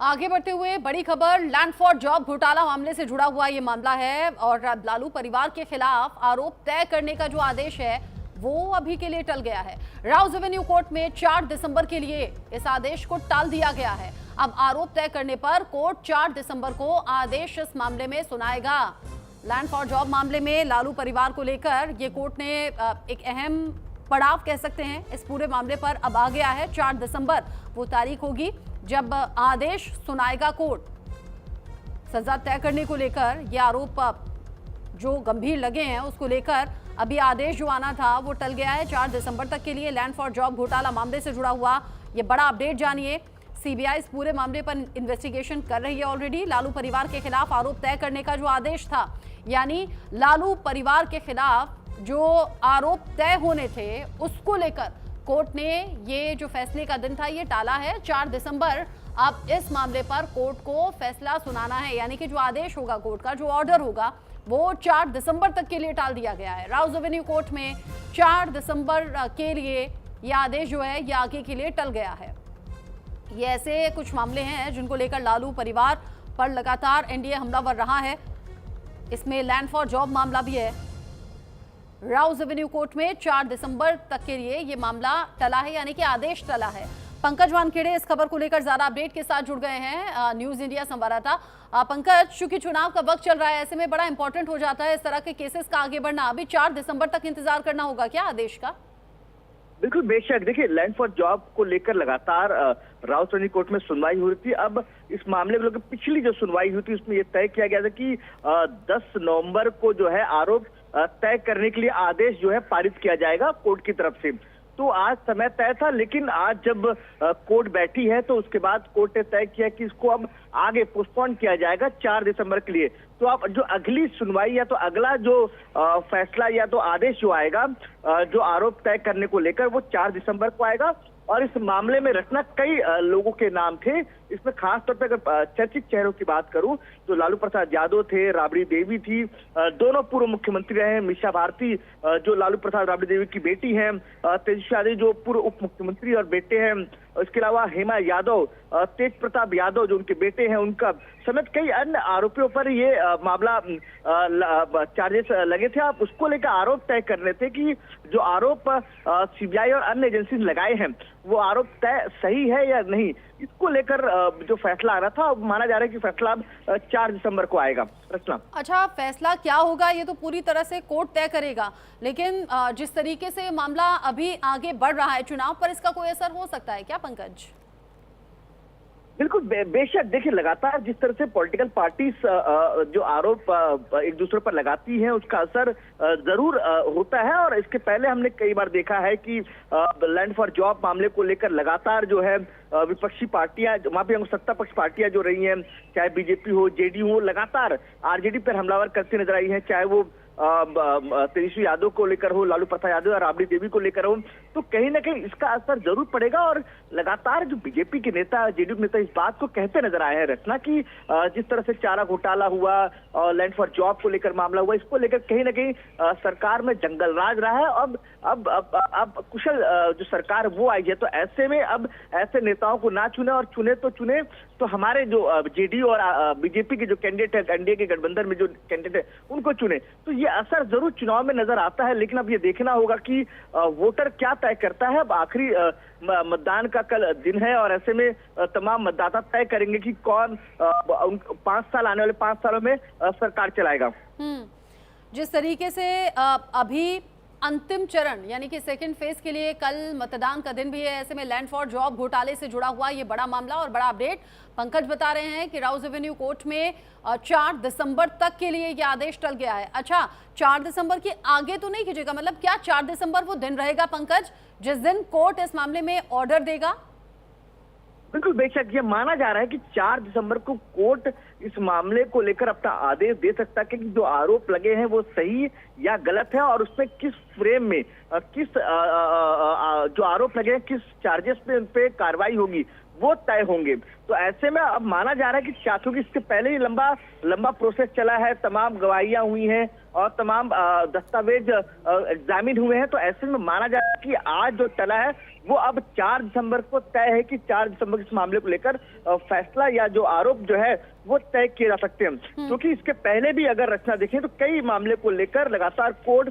आगे बढ़ते हुए बड़ी खबर, लैंड फॉर जॉब घोटाला मामले से जुड़ा हुआ ये मामला है और लालू परिवार के खिलाफ आरोप तय करने का जो आदेश है वो अभी के लिए टल गया है। राउज एवेन्यू कोर्ट में 4 दिसंबर के लिए इस आदेश को टाल दिया गया है। अब आरोप तय करने पर कोर्ट 4 दिसंबर को आदेश इस मामले में सुनाएगा। लैंड फॉर जॉब मामले में लालू परिवार को लेकर ये कोर्ट ने एक अहम पड़ाव कह सकते हैं इस पूरे मामले पर अब आ गया है। 4 दिसंबर वो तारीख होगी जब आदेश सुनाएगा कोर्ट। सजा तय करने को लेकर ये आरोप जो गंभीर लगे हैं उसको लेकर अभी आदेश जो आना था वो टल गया है। 4 दिसंबर तक के लिए लैंड फॉर जॉब घोटाला मामले से जुड़ा हुआ ये बड़ा अपडेट जानिए। सीबीआई इस पूरे मामले पर इन्वेस्टिगेशन कर रही है ऑलरेडी। लालू परिवार के खिलाफ आरोप तय करने का जो आदेश था, यानी लालू परिवार के खिलाफ जो आरोप तय होने थे उसको लेकर कोर्ट ने ये जो फैसले का दिन था ये टाला है। 4 दिसंबर अब इस मामले पर कोर्ट को फैसला सुनाना है, यानी कि जो आदेश होगा कोर्ट का, जो ऑर्डर होगा वो 4 दिसंबर तक के लिए टाल दिया गया है। राउज एवेन्यू कोर्ट में 4 दिसंबर के लिए ये आदेश जो है ये आगे के लिए टल गया है। ये ऐसे कुछ मामले हैं जिनको लेकर लालू परिवार पर लगातार एनडीए हमलावर रहा है। इसमें लैंड फॉर जॉब मामला भी है। राउज एवेन्यू कोर्ट में 4 दिसंबर तक के लिए ये मामला टला है, यानी कि आदेश टला है। पंकज वानखेड़े इस खबर को लेकर ज्यादा अपडेट के साथ जुड़ गए हैं, न्यूज इंडिया संवाददाता। पंकज, चूंकि चुनाव का वक्त चल रहा है ऐसे में बड़ा इंपॉर्टेंट हो जाता है इस तरह के केसेस का आगे बढ़ना। अभी 4 दिसंबर तक इंतजार करना होगा क्या आदेश का? बिल्कुल बेशक, देखिए लैंड फॉर जॉब को लेकर लगातार राउज एवेन्यू कोर्ट में सुनवाई हो रही थी। अब इस मामले को लेकर पिछली जो सुनवाई हुई थी उसमें यह तय किया गया था कि 10 नवंबर को जो है आरोप तय करने के लिए आदेश जो है पारित किया जाएगा कोर्ट की तरफ से। तो आज समय तय था, लेकिन आज जब कोर्ट बैठी है तो उसके बाद कोर्ट ने तय किया कि इसको अब आगे पोस्टपोन किया जाएगा 4 दिसंबर के लिए। तो अब जो अगली सुनवाई या तो अगला जो फैसला या तो आदेश जो आएगा जो आरोप तय करने को लेकर वो 4 दिसंबर को आएगा। और इस मामले में रचना कई लोगों के नाम थे। इसमें खास तौर पर अगर चर्चित चेहरों की बात करूं तो लालू प्रसाद यादव थे, राबड़ी देवी थी, दोनों पूर्व मुख्यमंत्री रहे हैं, मीसा भारती जो लालू प्रसाद राबड़ी देवी की बेटी हैं, तेजस्वी यादव जो पूर्व उप मुख्यमंत्री और बेटे हैं, इसके अलावा हेमा यादव, तेज प्रताप यादव जो उनके बेटे हैं उनका, समेत कई अन्य आरोपियों पर ये मामला चार्जेस लगे थे। आप उसको लेकर आरोप तय कर रहे थे कि जो आरोप सीबीआई और अन्य एजेंसी ने लगाए हैं वो आरोप तय सही है या नहीं। इसको लेकर जो फैसला आ रहा था माना जा रहा है कि फैसला अब 4 दिसंबर को आएगा। रचना, अच्छा, फैसला क्या होगा ये तो पूरी तरह से कोर्ट तय करेगा, लेकिन जिस तरीके से मामला अभी आगे बढ़ रहा है चुनाव पर इसका कोई असर हो सकता है क्या पंकज? बिल्कुल बेशक, देखिए लगातार जिस तरह से पॉलिटिकल पार्टीज जो आरोप एक दूसरे पर लगाती हैं उसका असर जरूर होता है। और इसके पहले हमने कई बार देखा है कि लैंड फॉर जॉब मामले को लेकर लगातार जो है विपक्षी पार्टियां, वहां पे सत्ता पक्ष पार्टियां जो रही हैं, चाहे बीजेपी हो, जेडीयू हो, लगातार आरजेडी पर हमलावर करती नजर आई है, चाहे वो तेजस्वी यादव को लेकर हो, लालू प्रसाद यादव और राबड़ी देवी को लेकर हो। तो कहीं ना कहीं इसका असर जरूर पड़ेगा। और लगातार जो बीजेपी के नेता, जेडीयू के नेता इस बात को कहते नजर आए हैं रचना की जिस तरह से चारा घोटाला हुआ और लैंड फॉर जॉब को लेकर मामला हुआ, इसको लेकर कहीं ना कहीं सरकार में जंगल राज रहा है। अब कुशल जो सरकार वो आई है, तो ऐसे में अब ऐसे नेताओं को ना चुने और चुने तो हमारे जो जेडीयू और बीजेपी के जो कैंडिडेट है, एनडीए के गठबंधन में जो कैंडिडेट है उनको चुने। तो ये असर जरूर चुनाव में नजर आता है, लेकिन अब ये देखना होगा कि वोटर क्या तय करता है। अब आखिरी मतदान का कल दिन है और ऐसे में तमाम मतदाता तय करेंगे कि कौन 5 साल आने वाले 5 सालों में सरकार चलाएगा। जिस तरीके से अभी अंतिम चरण यानी कि सेकंड फेज के लिए कल मतदान का दिन भी है, ऐसे में लैंड फॉर जॉब घोटाले से जुड़ा हुआ ये बड़ा मामला और बड़ा अपडेट पंकज बता रहे हैं कि राउज एवेन्यू कोर्ट में 4 दिसंबर तक के लिए ये आदेश टल गया है। अच्छा, 4 दिसंबर के आगे तो नहीं खींचेगा, मतलब क्या 4 दिसंबर वो दिन रहेगा पंकज जिस दिन कोर्ट इस मामले में ऑर्डर देगा? बिल्कुल बेशक, ये माना जा रहा है कि 4 दिसंबर को कोर्ट इस मामले को लेकर अपना आदेश दे सकता है कि जो आरोप लगे हैं वो सही या गलत है और उसमें किस फ्रेम में जो आरोप लगे हैं किस चार्जेस पे उन पे कार्रवाई होगी वो तय होंगे। तो ऐसे में अब माना जा रहा है कि क्योंकि इसके पहले ही लंबा प्रोसेस चला है, तमाम गवाहियां हुई हैं और तमाम दस्तावेज एग्जामिन हुए हैं, तो ऐसे में माना जा रहा है कि आज जो चला है वो अब 4 दिसंबर को तय है कि 4 दिसंबर इस मामले को लेकर फैसला या जो आरोप जो है वो तय किए जा सकते हैं। क्योंकि इसके पहले भी अगर रचना देखें तो कई मामले को लेकर लगातार कोर्ट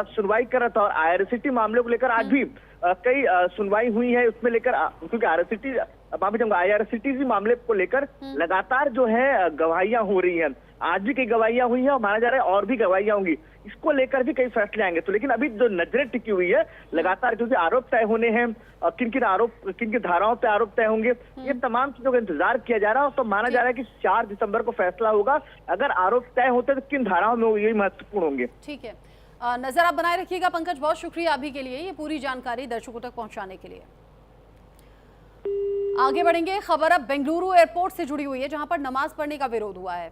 सुनवाई कर रहा था और आईआरसीटी मामले को लेकर आज भी कई सुनवाई हुई है उसमें लेकर, क्योंकि आईआरसीटी मामले को लेकर लगातार जो है गवाहियां हो रही हैं। आज भी कई गवाहियां हुई हैं और माना जा रहा है और भी गवाहियां होंगी, इसको लेकर भी कई फैसले आएंगे। तो लेकिन अभी जो नजरें टिकी हुई है लगातार, क्योंकि आरोप तय होने हैं, किन धाराओं पे आरोप तय होंगे, ये तमाम चीजों का इंतजार किया जा रहा है। तो माना जा रहा है कि 4 दिसंबर को फैसला होगा। अगर आरोप तय होते तो किन धाराओं में यही महत्वपूर्ण होंगे। ठीक है, नजर आप बनाए रखिएगा पंकज, बहुत शुक्रिया अभी के लिए ये पूरी जानकारी दर्शकों तक पहुंचाने के लिए। आगे बढ़ेंगे, खबर अब बेंगलुरु एयरपोर्ट से जुड़ी हुई है जहां पर नमाज पढ़ने का विरोध हुआ है।